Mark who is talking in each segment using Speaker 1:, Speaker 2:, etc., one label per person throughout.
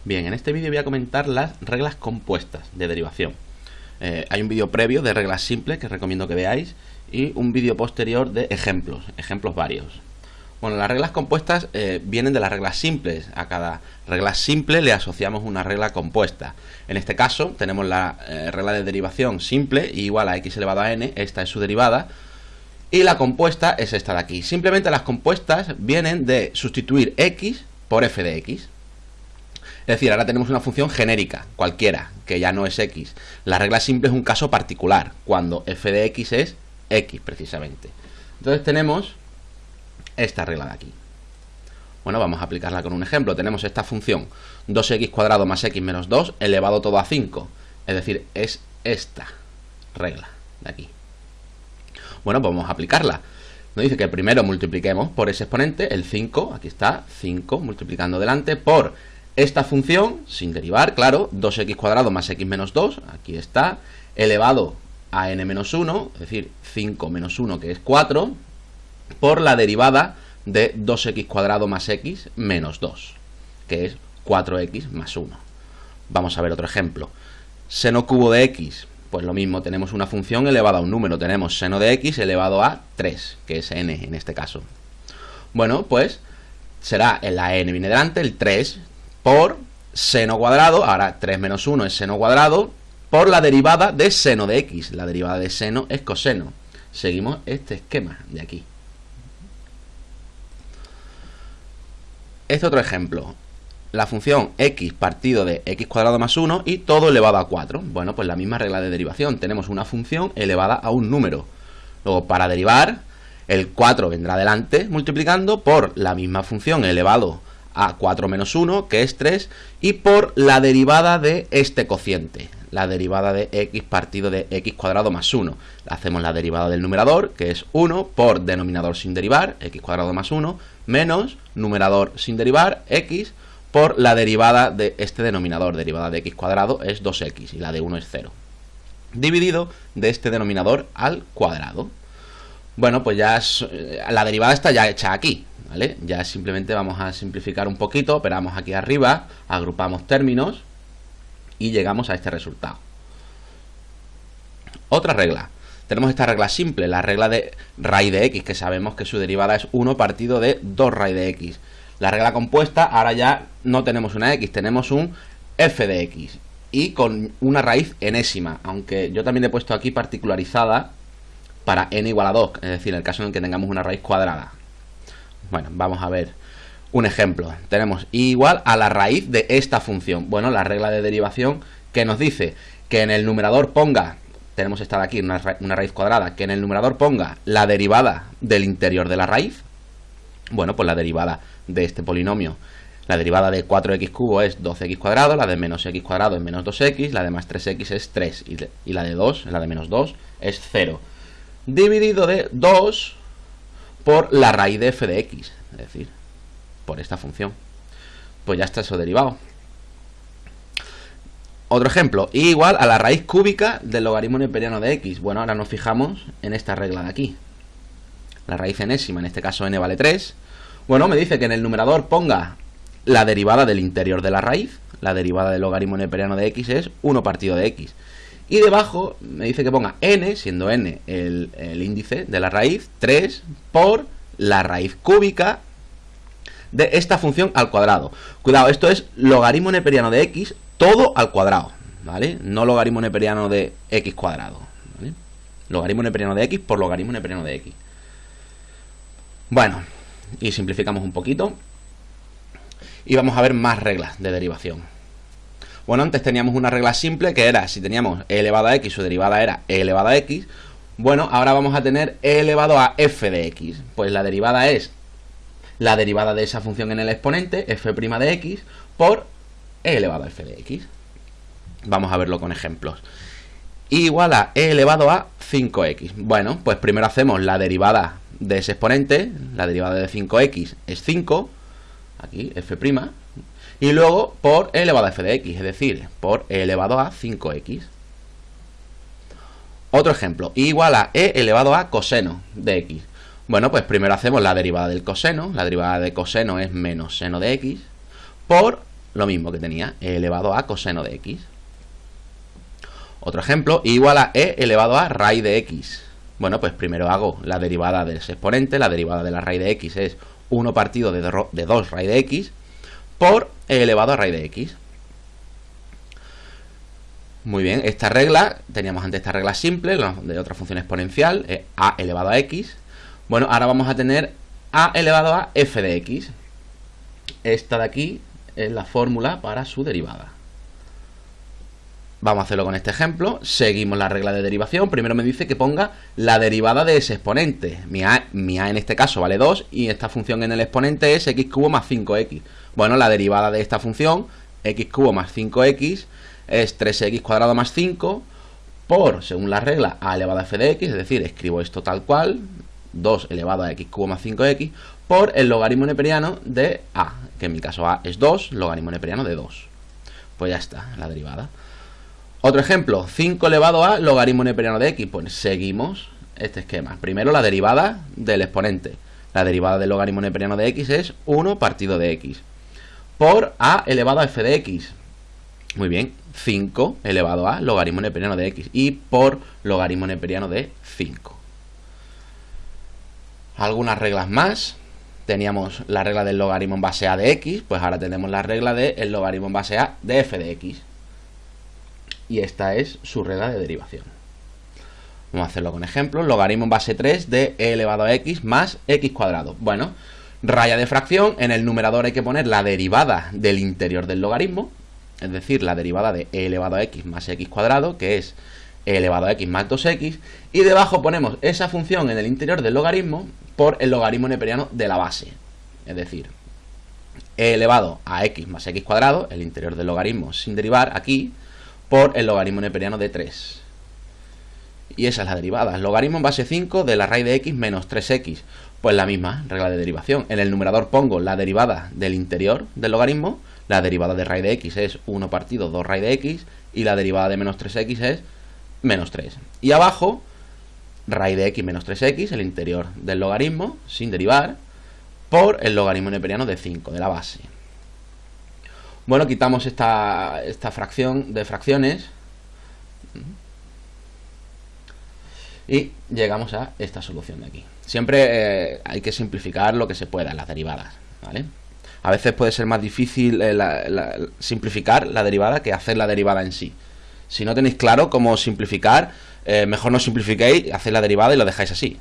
Speaker 1: Bien, en este vídeo voy a comentar las reglas compuestas de derivación. Hay un vídeo previo de reglas simples que recomiendo que veáis y un vídeo posterior de ejemplos varios. Bueno, las reglas compuestas vienen de las reglas simples. A cada regla simple le asociamos una regla compuesta. En este caso tenemos la regla de derivación simple igual a x elevado a n, esta es su derivada, y la compuesta es esta de aquí. Simplemente las compuestas vienen de sustituir x por f de x. Es decir, ahora tenemos una función genérica, cualquiera, que ya no es x. La regla simple es un caso particular, cuando f de x es x, precisamente. Entonces tenemos esta regla de aquí. Bueno, vamos a aplicarla con un ejemplo. Tenemos esta función 2x cuadrado más x menos 2 elevado todo a 5. Es decir, es esta regla de aquí. Bueno, pues vamos a aplicarla. Nos dice que primero multipliquemos por ese exponente, el 5, aquí está, 5, multiplicando delante, por esta función, sin derivar, claro, 2x cuadrado más x menos 2, aquí está, elevado a n menos 1, es decir, 5 menos 1, que es 4, por la derivada de 2x cuadrado más x menos 2, que es 4x más 1. Vamos a ver otro ejemplo. Seno cubo de x, pues lo mismo, tenemos una función elevada a un número, tenemos seno de x elevado a 3, que es n en este caso. Bueno, pues será, en la n viene delante, el 3 por seno cuadrado, ahora 3 menos 1 es seno cuadrado, por la derivada de seno de x. La derivada de seno es coseno. Seguimos este esquema de aquí. Este otro ejemplo. La función x partido de x cuadrado más 1 y todo elevado a 4. Bueno, pues la misma regla de derivación. Tenemos una función elevada a un número. Luego, para derivar, el 4 vendrá delante multiplicando por la misma función elevado a 4 menos 1, que es 3, y por la derivada de este cociente, la derivada de x partido de x cuadrado más 1. Hacemos la derivada del numerador, que es 1, por denominador sin derivar, x cuadrado más 1, menos numerador sin derivar, x, por la derivada de este denominador, derivada de x cuadrado es 2x, y la de 1 es 0. Dividido de este denominador al cuadrado. Bueno, pues ya la derivada está ya hecha aquí, ¿vale? Ya simplemente vamos a simplificar un poquito, operamos aquí arriba, agrupamos términos y llegamos a este resultado. Otra regla. Tenemos esta regla simple, la regla de raíz de x, que sabemos que su derivada es 1 partido de 2 raíz de x. La regla compuesta, ahora ya no tenemos una x, tenemos un f de x. Y con una raíz enésima, aunque yo también he puesto aquí particularizada para n igual a 2, es decir, en el caso en el que tengamos una raíz cuadrada. Bueno, vamos a ver un ejemplo. Tenemos igual a la raíz de esta función. Bueno, la regla de derivación que nos dice que en el numerador ponga, tenemos esta de aquí, una raíz cuadrada, que en el numerador ponga la derivada del interior de la raíz. Bueno, pues la derivada de este polinomio, la derivada de 4x cubo es 12x cuadrado, la de menos x cuadrado es menos 2x, la de más 3x es 3, y la de 2, la de menos 2, es 0. Dividido de 2 por la raíz de f de x, es decir, por esta función. Pues ya está eso derivado. Otro ejemplo, y igual a la raíz cúbica del logaritmo neperiano de x. Bueno, ahora nos fijamos en esta regla de aquí. La raíz enésima, en este caso n vale 3. Bueno, me dice que en el numerador ponga la derivada del interior de la raíz. La derivada del logaritmo neperiano de x es 1 partido de x. Y debajo me dice que ponga n, siendo n el índice de la raíz, 3 por la raíz cúbica de esta función al cuadrado. Cuidado, esto es logaritmo neperiano de x, todo al cuadrado, ¿vale? No logaritmo neperiano de x cuadrado, ¿vale? Logaritmo neperiano de x por logaritmo neperiano de x. Bueno, y simplificamos un poquito. Y vamos a ver más reglas de derivación. Bueno, antes teníamos una regla simple que era, si teníamos e elevado a x, su derivada era e elevado a x. Bueno, ahora vamos a tener e elevado a f de x. Pues la derivada es la derivada de esa función en el exponente, f' de x, por e elevado a f de x. Vamos a verlo con ejemplos. Igual a e elevado a 5x. Bueno, pues primero hacemos la derivada de ese exponente, la derivada de 5x es 5, aquí f', y luego por e elevado a f de x, es decir, por e elevado a 5x. Otro ejemplo, igual a e elevado a coseno de x. Bueno, pues primero hacemos la derivada del coseno, la derivada de coseno es menos seno de x, por lo mismo que tenía, e elevado a coseno de x. Otro ejemplo, igual a e elevado a raíz de x. Bueno, pues primero hago la derivada de ese exponente, la derivada de la raíz de x es 1 partido de 2 raíz de x por e elevado a raíz de x. Muy bien, esta regla, teníamos antes esta regla simple, de otra función exponencial, a elevado a x. Bueno, ahora vamos a tener a elevado a f de x. Esta de aquí es la fórmula para su derivada. Vamos a hacerlo con este ejemplo. Seguimos la regla de derivación. Primero me dice que ponga la derivada de ese exponente. Mi a en este caso vale 2 y esta función en el exponente es x cubo más 5x. Bueno, la derivada de esta función, x cubo más 5x, es 3x cuadrado más 5 por, según la regla, a elevado a f de x, es decir, escribo esto tal cual, 2 elevado a x cubo más 5x, por el logaritmo neperiano de a, que en mi caso a es 2, logaritmo neperiano de 2. Pues ya está, la derivada. Otro ejemplo, 5 elevado a logaritmo neperiano de x, pues seguimos este esquema. Primero la derivada del exponente. La derivada del logaritmo neperiano de x es 1 partido de x, por a elevado a f de x. Muy bien, 5 elevado a logaritmo neperiano de x y por logaritmo neperiano de 5. Algunas reglas más. Teníamos la regla del logaritmo en base a de x, pues ahora tenemos la regla del logaritmo en base a de f de x. Y esta es su regla de derivación. Vamos a hacerlo con ejemplos. Logaritmo en base 3 de e elevado a x más x cuadrado. Bueno, raya de fracción, en el numerador hay que poner la derivada del interior del logaritmo, es decir, la derivada de e elevado a x más x cuadrado, que es e elevado a x más 2x, y debajo ponemos esa función en el interior del logaritmo por el logaritmo neperiano de la base, es decir, e elevado a x más x cuadrado, el interior del logaritmo sin derivar aquí, por el logaritmo neperiano de 3. Y esa es la derivada. Logaritmo en base 5 de la raíz de x menos 3x. Pues la misma regla de derivación. En el numerador pongo la derivada del interior del logaritmo. La derivada de raíz de x es 1 partido 2 raíz de x. Y la derivada de menos 3x es menos 3. Y abajo, raíz de x menos 3x, el interior del logaritmo, sin derivar, por el logaritmo neperiano de 5, de la base. Bueno, quitamos esta fracción de fracciones y llegamos a esta solución de aquí. Siempre hay que simplificar lo que se pueda, las derivadas, ¿vale? A veces puede ser más difícil simplificar la derivada que hacer la derivada en sí. Si no tenéis claro cómo simplificar, mejor no simplifiquéis, hacéis la derivada y lo dejáis así.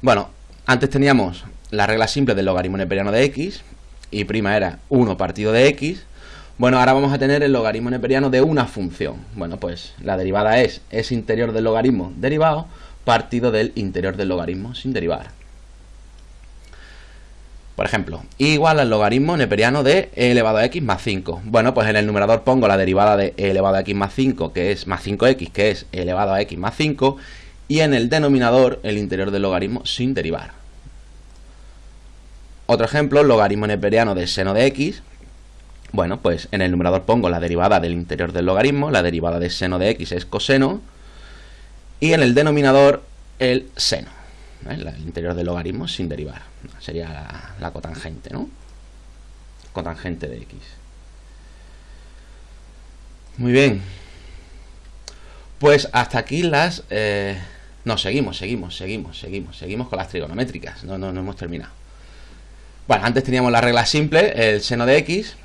Speaker 1: Bueno, antes teníamos la regla simple del logaritmo neperiano de x, y prima era 1 partido de x. Bueno, ahora vamos a tener el logaritmo neperiano de una función. Bueno, pues la derivada es ese interior del logaritmo derivado partido del interior del logaritmo sin derivar. Por ejemplo, igual al logaritmo neperiano de e elevado a x más 5. Bueno, pues en el numerador pongo la derivada de e elevado a x más 5, que es más 5x, que es e elevado a x más 5, y en el denominador el interior del logaritmo sin derivar. Otro ejemplo, logaritmo neperiano de seno de x. Bueno, pues en el numerador pongo la derivada del interior del logaritmo, la derivada de seno de x es coseno, y en el denominador el seno, el interior del logaritmo sin derivar. Sería la cotangente, ¿no? Cotangente de x. Muy bien. Pues hasta aquí las... No, seguimos con las trigonométricas. No hemos terminado. Bueno, antes teníamos la regla simple, el seno de x,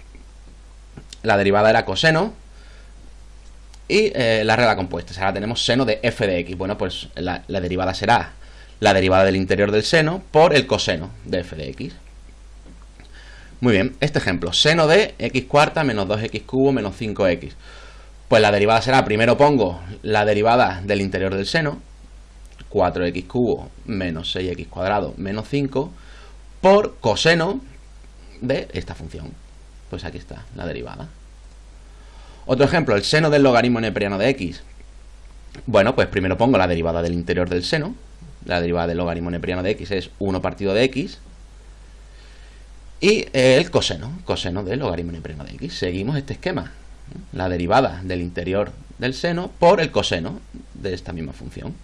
Speaker 1: la derivada era coseno, y la regla compuesta. Ahora tenemos seno de f de x. Bueno, pues la derivada será la derivada del interior del seno por el coseno de f de x. Muy bien, este ejemplo, seno de x cuarta menos 2x cubo menos 5x. Pues la derivada será, primero pongo la derivada del interior del seno, 4x cubo menos 6x cuadrado menos 5, por coseno de esta función. Pues aquí está la derivada. Otro ejemplo, el seno del logaritmo neperiano de x. Bueno, pues primero pongo la derivada del interior del seno. La derivada del logaritmo neperiano de x es 1 partido de x. Y el coseno del logaritmo neperiano de x. Seguimos este esquema. La derivada del interior del seno por el coseno de esta misma función.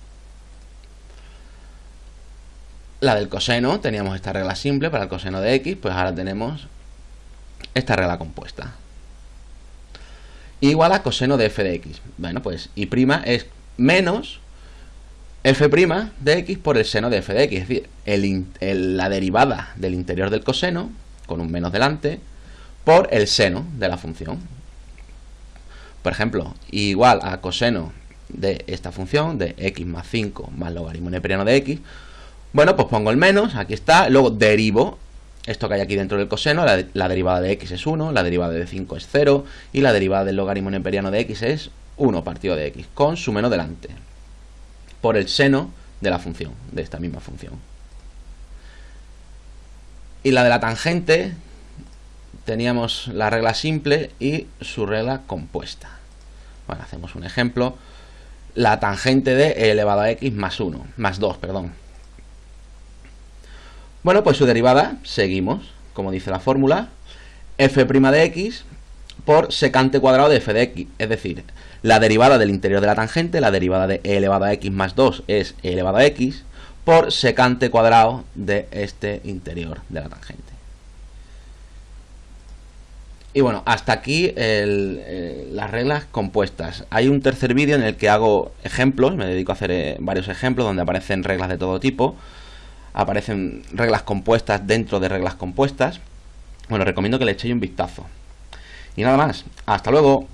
Speaker 1: la del coseno, teníamos esta regla simple para el coseno de x, pues ahora tenemos esta regla compuesta. Igual a coseno de f de x. Bueno, pues y' es menos f' de x por el seno de f de x, es decir, la derivada del interior del coseno, con un menos delante, por el seno de la función. Por ejemplo, igual a coseno de esta función, de x más 5 más logaritmo neperiano de x, bueno, pues pongo el menos, aquí está, luego derivo esto que hay aquí dentro del coseno, la derivada de x es 1, la derivada de 5 es 0, y la derivada del logaritmo neperiano de x es 1 partido de x, con su menos delante, por el seno de la función, de esta misma función. Y la de la tangente, teníamos la regla simple y su regla compuesta. Bueno, hacemos un ejemplo. La tangente de e elevado a x más 1, más 2, perdón. Bueno, pues su derivada, seguimos, como dice la fórmula, f' de x por secante cuadrado de f de x, es decir, la derivada del interior de la tangente, la derivada de e elevado a x más 2 es e elevado a x, por secante cuadrado de este interior de la tangente. Y bueno, hasta aquí las reglas compuestas. Hay un tercer vídeo en el que hago ejemplos, me dedico a hacer varios ejemplos donde aparecen reglas de todo tipo. Aparecen reglas compuestas dentro de reglas compuestas. Bueno, recomiendo que le echéis un vistazo. Y nada más, hasta luego.